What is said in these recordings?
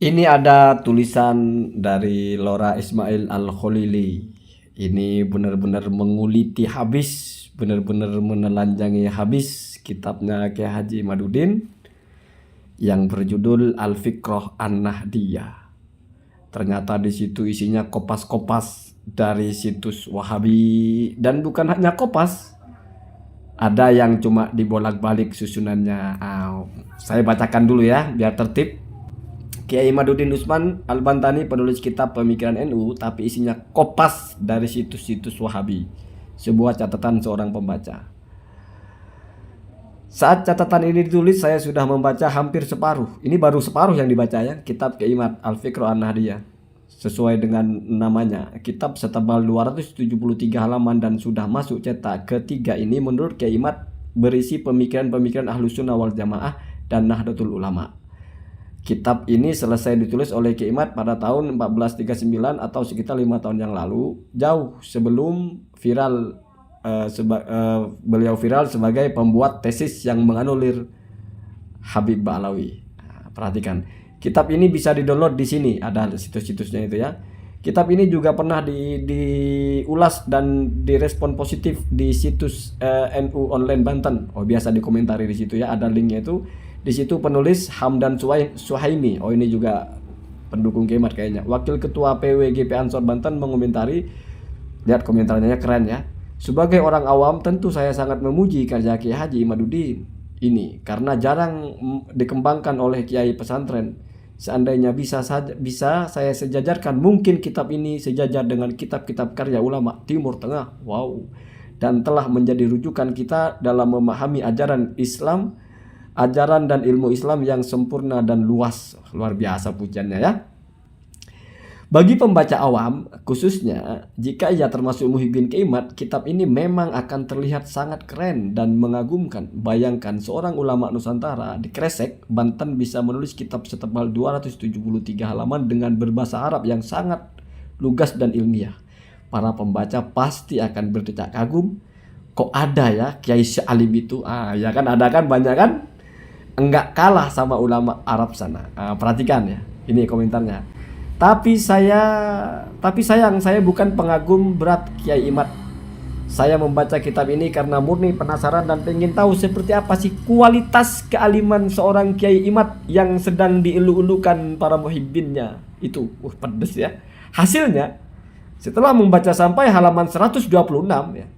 Ini ada tulisan dari Lora Ismail Al-Khalili. Ini benar-benar menguliti habis, benar-benar menelanjangi habis kitabnya Kiai Haji Imaduddin yang berjudul Al-Fiqroh An-Nahdiyah. Ternyata di situ isinya kopas-kopas dari situs Wahabi, dan bukan hanya kopas, ada yang cuma dibolak-balik susunannya. Saya bacakan dulu ya biar tertib. Kiai Imaduddin Usman Al-Bantani penulis kitab Pemikiran NU, tapi isinya kopas dari situs-situs Wahabi. Sebuah catatan seorang pembaca. Saat catatan ini ditulis, saya sudah membaca hampir separuh. Ini baru separuh yang dibaca ya. Kitab Kiai Imad Al-Fiqroh An-Nahdiyah. Sesuai dengan namanya, kitab setebal 273 halaman dan sudah masuk cetak ketiga ini menurut Kiai Imad berisi pemikiran-pemikiran Ahlus Sunnah wal Jamaah dan Nahdlatul Ulama. Kitab ini selesai ditulis oleh Kiai Imad pada tahun 1439 atau sekitar 5 tahun yang lalu, jauh sebelum beliau viral sebagai pembuat tesis yang menganulir Habib Ba'alawi. Perhatikan, kitab ini bisa di-download di sini, ada situs-situsnya itu ya. Kitab ini juga pernah diulas dan direspon positif di situs NU Online Banten. Biasa dikomentari di situ ya, ada linknya itu. Di situ penulis Hamdan Suhaimi, ini juga pendukung Kiai Imad kayaknya. Wakil Ketua PWGP Ansor Banten mengomentari, lihat komentarnya keren ya. Sebagai orang awam tentu saya sangat memuji karya Kiai Haji Imaduddin ini karena jarang dikembangkan oleh kiai pesantren. Seandainya bisa saya sejajarkan, mungkin kitab ini sejajar dengan kitab-kitab karya ulama Timur Tengah. Dan telah menjadi rujukan kita dalam memahami ajaran Islam, ajaran dan ilmu Islam yang sempurna dan luas. Luar biasa pujiannya ya. Bagi pembaca awam, khususnya jika ia termasuk muhibbin Kiai Imad, kitab ini memang akan terlihat sangat keren dan mengagumkan. Bayangkan seorang ulama Nusantara di Kresek, Banten bisa menulis kitab setebal 273 halaman dengan berbahasa Arab yang sangat lugas dan ilmiah. Para pembaca pasti akan berdecak kagum. Kok ada ya Kiai Sealim itu? Ya kan, ada kan, banyak kan? Enggak kalah sama ulama Arab sana. Perhatikan ya, ini komentarnya. Tapi sayang saya bukan pengagum berat Kiai Imad. Saya membaca kitab ini karena murni penasaran dan ingin tahu seperti apa sih kualitas kealiman seorang Kiai Imad yang sedang dielu-elukan para muhibbinnya itu. Pedes ya. Hasilnya, setelah membaca sampai halaman 126 ya,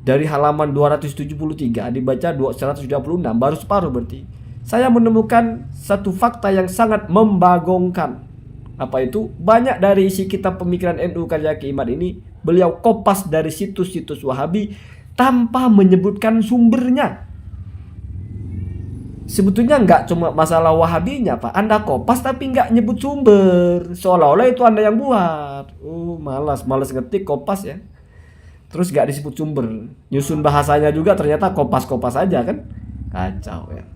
dari halaman 273 dibaca 126, baru separuh berarti, saya menemukan satu fakta yang sangat membagongkan. Apa itu? Banyak dari isi kitab Pemikiran NU karya Kiai Imad ini beliau kopas dari situs-situs Wahabi tanpa menyebutkan sumbernya. Sebetulnya nggak cuma masalah Wahabinya Pak, Anda kopas tapi nggak nyebut sumber, seolah-olah itu Anda yang buat. Malas ngetik, kopas ya, terus nggak disebut sumber, nyusun bahasanya juga ternyata kopas-kopas aja kan, kacau ya.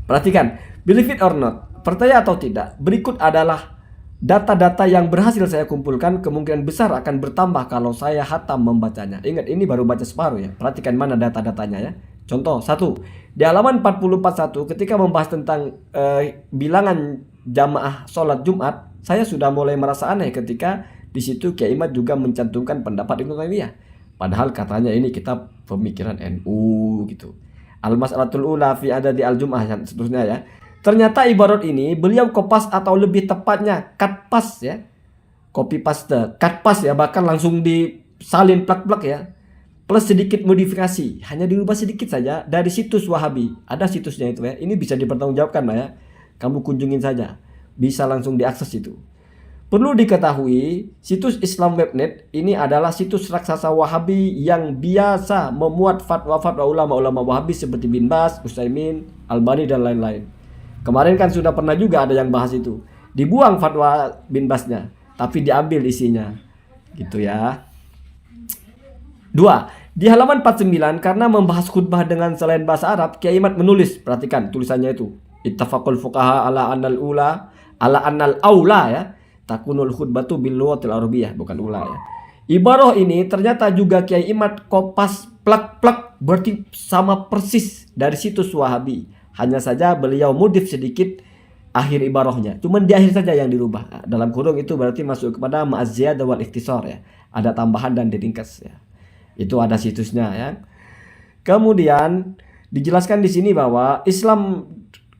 Perhatikan, believe it or not, percaya atau tidak, berikut adalah data-data yang berhasil saya kumpulkan, kemungkinan besar akan bertambah kalau saya hatam membacanya. Ingat, ini baru baca separuh ya. Perhatikan mana data-datanya ya. Contoh, 1. Di halaman 44.1 ketika membahas tentang bilangan jamaah sholat Jumat, saya sudah mulai merasa aneh ketika di situ Kiai Imad juga mencantumkan pendapat Ibnu Taimiyah. Padahal katanya ini kitab Pemikiran NU gitu. Al-Mas'alatul Ula fi adadi al-Jum'ah dan seterusnya ya. Ternyata ibarat ini beliau kopas atau lebih tepatnya cut paste ya. Copy paste, cut paste ya, bahkan langsung disalin plak-plak ya. Plus sedikit modifikasi, hanya dirubah sedikit saja dari situs Wahabi. Ada situsnya itu ya. Ini bisa dipertanggungjawabkan Mbak ya. Kamu kunjungin saja. Bisa langsung diakses itu. Perlu diketahui, situs Islamweb.net ini adalah situs raksasa Wahabi yang biasa memuat fatwa-fatwa ulama-ulama Wahabi seperti Bin Baz, Utsaimin, Albani dan lain-lain. Kemarin kan sudah pernah juga ada yang bahas itu. Dibuang fatwa Bin Baznya, tapi diambil isinya. Gitu ya. 2. Di halaman 49 karena membahas khutbah dengan selain bahasa Arab, Kiai Imad menulis, perhatikan tulisannya itu. Ittafaqul fuqaha ala annal aula ya. Takunul khutbatu bil lughatil arabiyyah, bukan ula ya. Ibarah ini ternyata juga Kiai Imad kopas plak-plak, berarti sama persis dari situs Wahabi. Hanya saja beliau modif sedikit akhir ibarahnya. Cuman di akhir saja yang dirubah. Dalam kurung itu berarti masuk kepada ma'ziyadah wal ikhtisar ya. Ada tambahan dan diringkas ya. Itu ada situsnya ya. Kemudian dijelaskan di sini bahwa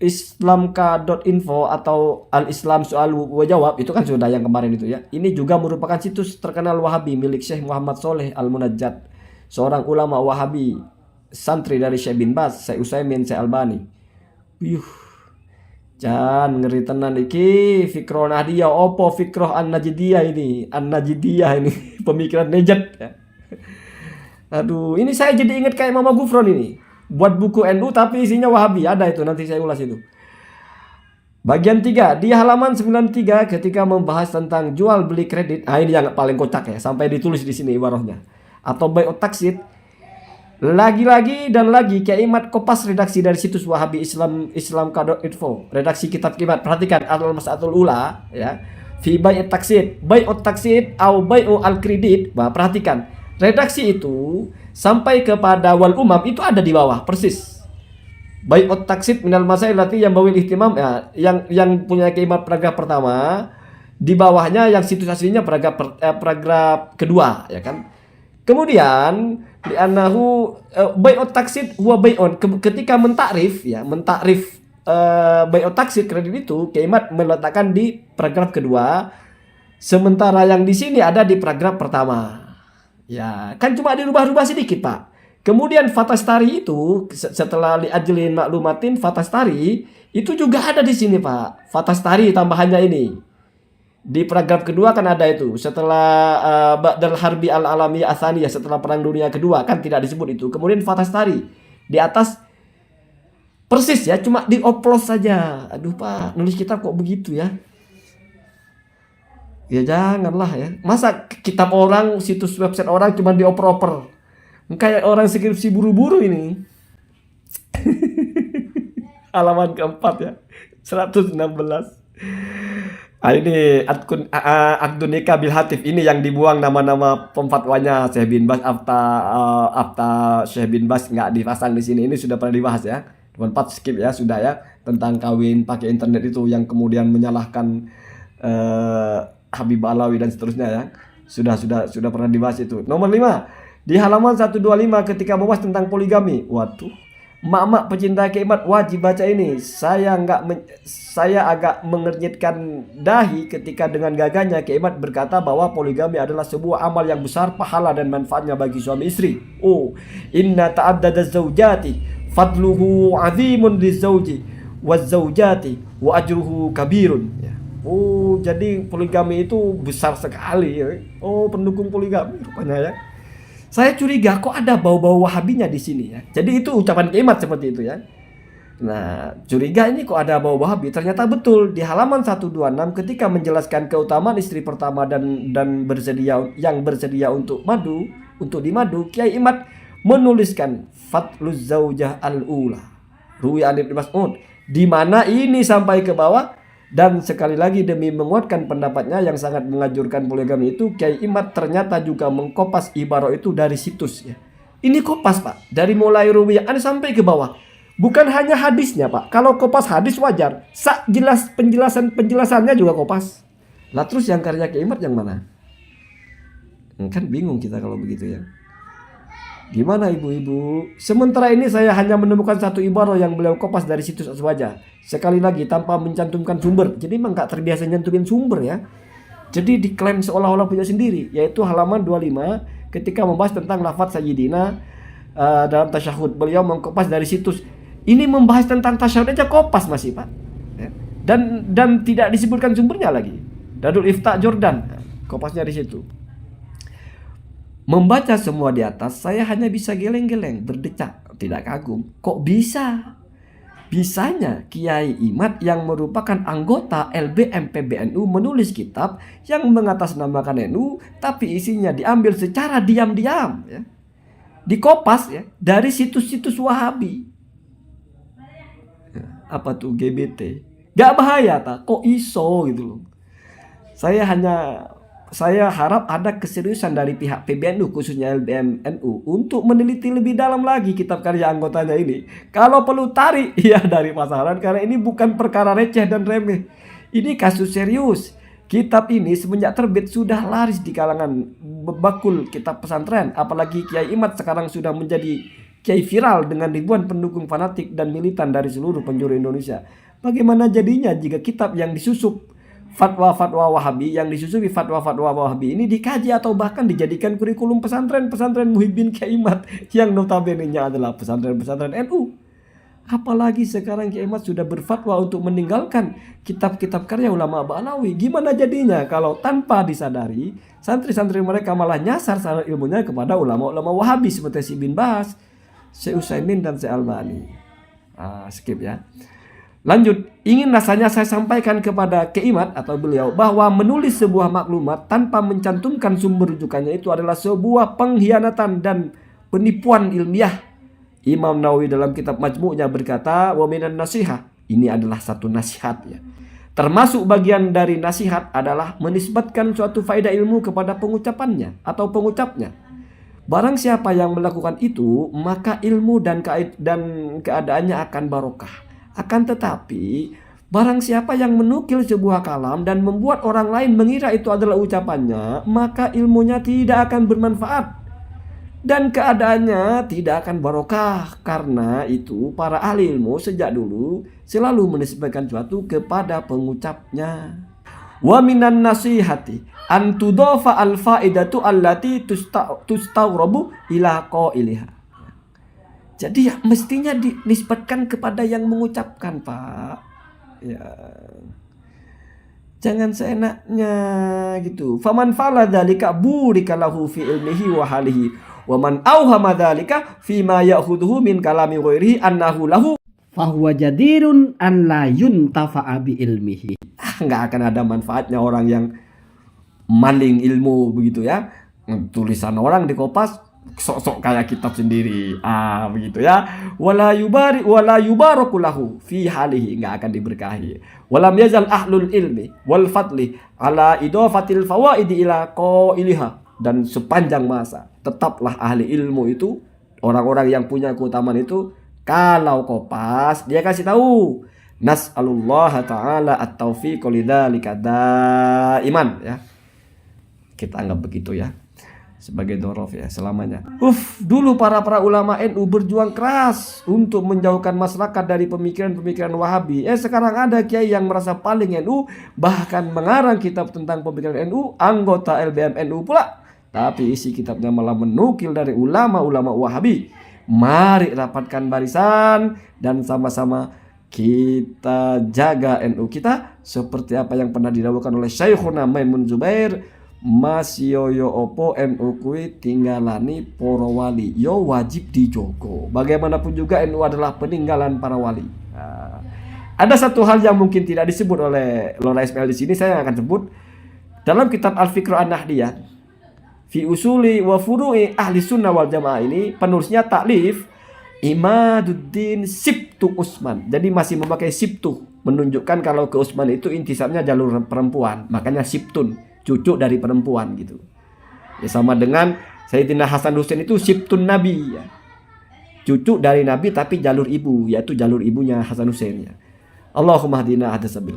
islamka.info atau al-Islam soal wa jawab itu kan sudah yang kemarin itu ya. Ini juga merupakan situs terkenal Wahabi milik Syekh Muhammad Soleh Al-Munajjad, seorang ulama Wahabi, santri dari Syekh bin Baz, Syekh Utsaimin, Syekh Albani. Jan ngeri tenan iki fikroh Nahdiyah opo fikroh An-Najdiyah ini pemikiran Najd ya. Aduh, ini saya jadi ingat kayak Mama Gufron ini. Buat buku NU tapi isinya Wahabi, ada itu nanti saya ulas itu. Bagian 3 di halaman 93 ketika membahas tentang jual beli kredit. Ini yang paling kocak ya, sampai ditulis di sini ibarahnya. Atau bai'ut taqsid. Lagi-lagi dan lagi Kiai Imad kopas redaksi dari situs Wahabi islamka.info, redaksi kitab kibat. Perhatikan al-mas'atul ula ya. Fi bai'ut taqsid au bai'u al-kredit. Perhatikan. Redaksi itu sampai kepada wal umam itu ada di bawah persis. Bai'ut taqsid minal masail lati yang bawil ihtimam ya, yang punya Kiai Imad paragraf pertama, di bawahnya yang situs aslinya paragraf kedua ya kan. Kemudian di anahu bai'ut taqsid huwa bai'un, ketika mentakrif bai'ut taqsid kredit itu Kiai Imad meletakkan di paragraf kedua, sementara yang di sini ada di paragraf pertama. Ya, kan cuma dirubah-rubah sedikit, Pak. Kemudian Fatastari itu setelah li'ajlin maklumatin Fatastari itu juga ada di sini, Pak. Fatastari tambahannya ini. Di paragraf kedua kan ada itu. Setelah Ba'dal Harbi al-Alamiyah Atsaniyah, setelah Perang Dunia Kedua kan tidak disebut itu. Kemudian Fatastari di atas persis ya, cuma dioplos saja. Aduh, Pak, nulis kitab kok begitu ya? Ya janganlah ya. Masa kitab orang, situs website orang cuma dioper-oper. Kayak orang skripsi buru-buru ini. Halaman keempat ya. 116. Ini Akdun Nikah Bil Hatif. Ini yang dibuang nama-nama pemfatwanya Syekh bin Baz, Afta Syekh bin Baz nggak dipasang di sini. Ini sudah pernah dibahas ya. 4 skip ya sudah ya, tentang kawin pakai internet itu yang kemudian menyalahkan Habib Alawi dan seterusnya ya. Sudah pernah dibahas itu. Nomor 5 di halaman 125 ketika membahas tentang poligami. Waduh, mak-mak pecinta Kiai Imad wajib baca ini. Saya agak mengernyitkan dahi ketika dengan gagahnya Kiai Imad berkata bahwa poligami adalah sebuah amal yang besar pahala dan manfaatnya bagi suami istri. Oh, inna ta'addada zaujati fadluhu azimun lizauji wazaujati wa ajruhu kabirun ya. Oh, jadi poligami itu besar sekali ya. Oh, pendukung poligami rupanya ya. Saya curiga kok ada bau-bau Wahabinya di sini ya. Jadi itu ucapan Kiai Imad seperti itu ya. Nah, curiga ini kok ada bau Wahabi. Ternyata betul di halaman 126 ketika menjelaskan keutamaan istri pertama dan bersedia untuk dimadu, Kiai Imad menuliskan Fatluz Zaujah al-Ula. Ruwi an Ibnu Mas'ud, di mana ini sampai ke bawah. Dan sekali lagi demi menguatkan pendapatnya yang sangat mengajurkan poligami itu, Kiai Imad ternyata juga mengkopas ibarah itu dari situs ya. Ini kopas, Pak, dari mulai ruwiyah sampai ke bawah. Bukan hanya hadisnya, Pak. Kalau kopas hadis wajar. Jelas penjelasannya juga kopas. Lah terus yang karya Kiai Imad yang mana? Kan bingung kita kalau begitu ya. Gimana ibu-ibu? Sementara ini saya hanya menemukan satu ibarah yang beliau kopas dari situs Aswaja. Sekali lagi tanpa mencantumkan sumber. Jadi memang gak terbiasa nyantumin sumber ya. Jadi diklaim seolah-olah punya sendiri. Yaitu halaman 25 ketika membahas tentang lafaz Sayyidina dalam tasyahud. Beliau mengkopas dari situs. Ini membahas tentang tasyahud aja kopas masih, Pak. Dan tidak disebutkan sumbernya lagi. Darul Ifta Jordan. Kopasnya di situ. Membaca semua di atas, saya hanya bisa geleng-geleng, berdecak, tidak kagum. Kok bisa? Bisanya Kiai Imad yang merupakan anggota LBM PBNU menulis kitab yang mengatasnamakan NU, tapi isinya diambil secara diam-diam, ya. Dikopas ya dari situs-situs Wahabi. Apa tuh GBT? Gak bahaya tak? Kok iso gitu loh? Saya hanya saya harap ada keseriusan dari pihak PBNU, khususnya LBM NU, untuk meneliti lebih dalam lagi kitab karya anggotanya ini. Kalau perlu tarik ya dari pasaran, karena ini bukan perkara receh dan remeh. Ini kasus serius. Kitab ini semenjak terbit sudah laris di kalangan bakul kitab pesantren. Apalagi Kiai Imad sekarang sudah menjadi kiai viral dengan ribuan pendukung fanatik dan militan dari seluruh penjuru Indonesia. Bagaimana jadinya jika kitab yang disusup fatwa-fatwa Wahabi, yang disusupi fatwa-fatwa Wahabi ini dikaji atau bahkan dijadikan kurikulum pesantren Muhyiddin Kiai Imad yang notabene-nya adalah pesantren-pesantren NU. Apalagi sekarang Kiai Imad sudah berfatwa untuk meninggalkan kitab-kitab karya ulama Ba'alawi. Gimana jadinya kalau tanpa disadari santri-santri mereka malah nyasar sana ilmunya kepada ulama-ulama Wahabi seperti si bin Bas, Syekh Utsaimin dan Syekh Albani. Skip ya. Lanjut, ingin rasanya saya sampaikan kepada Kiai Imad atau beliau bahwa menulis sebuah maklumat tanpa mencantumkan sumber rujukannya itu adalah sebuah pengkhianatan dan penipuan ilmiah. Imam Nawawi dalam kitab Majmu'nya berkata, wa minan nasihah, ini adalah satu nasihat ya. Termasuk bagian dari nasihat adalah menisbatkan suatu faedah ilmu kepada pengucapannya atau pengucapnya. Barang siapa yang melakukan itu, maka ilmu dan keadaannya akan barokah. Akan tetapi, barang siapa yang menukil sebuah kalam dan membuat orang lain mengira itu adalah ucapannya, maka ilmunya tidak akan bermanfaat dan keadaannya tidak akan barokah. Karena itu para ahli ilmu sejak dulu selalu menisbatkan suatu kepada pengucapnya. Wa minan nasihati an tudafa al faidatu allati tustawrabu ila qailiha. Jadi ya, mestinya dinisbatkan kepada yang mengucapkan, Pak. Ya. Jangan seenaknya gitu. Faman fa'ala dzalika burika lahu fi ilmihi wa halihi. Wa man awhama dzalika fi ma ya'khudhuhu min kalami ghairihi annahu lahu fahuwa jadirun an la yuntafa'a bi ilmihi. Enggak akan ada manfaatnya orang yang maling ilmu begitu ya. Tulisan orang di Kompas sok-sok kayak kitab sendiri, begitu ya. Wala yubaraku lahu fi halihi, enggak akan diberkahi. Walam yazal ahlul ilmi wal fadli ala idafatil fawaidi ila qailiha, dan sepanjang masa tetaplah ahli ilmu itu, orang-orang yang punya keutamaan itu, kalau Kompas dia kasih tahu nas'alullah ta'ala at-taufiq lidzalika daiman ya. Kita anggap begitu ya, sebagai dorof ya selamanya. Dulu para ulama NU berjuang keras untuk menjauhkan masyarakat dari pemikiran-pemikiran Wahabi. Sekarang ada kiai yang merasa paling NU, bahkan mengarang kitab tentang pemikiran NU, anggota LBM NU pula. Tapi isi kitabnya malah menukil dari ulama-ulama Wahabi. Mari rapatkan barisan dan sama-sama kita jaga NU kita seperti apa yang pernah didawuhkan oleh Syekhuna Maimun Zubair. Mas yo opo NU kui tinggalani para wali, yo wajib dijogo. Bagaimanapun juga NU adalah peninggalan para wali. Ada satu hal yang mungkin tidak disebut oleh Lora Ismail di sini, saya akan sebut dalam kitab Al-Fiqh An-Nahdiyah fi usuli wa furu'i ahli sunnah wal jamaah. Ini penulisnya taklif Imaduddin Sibtu Utsman. Jadi masih memakai Sibtu, menunjukkan kalau ke Utsman itu intisabnya jalur perempuan, makanya Sibtun, cucu dari perempuan gitu. Ya sama dengan Sayyidina Hasan Husain itu Sibtun Nabi ya. Cucu dari Nabi tapi jalur ibu, yaitu jalur ibunya Hasan Husain ya. Allahumma hadina hadasabil.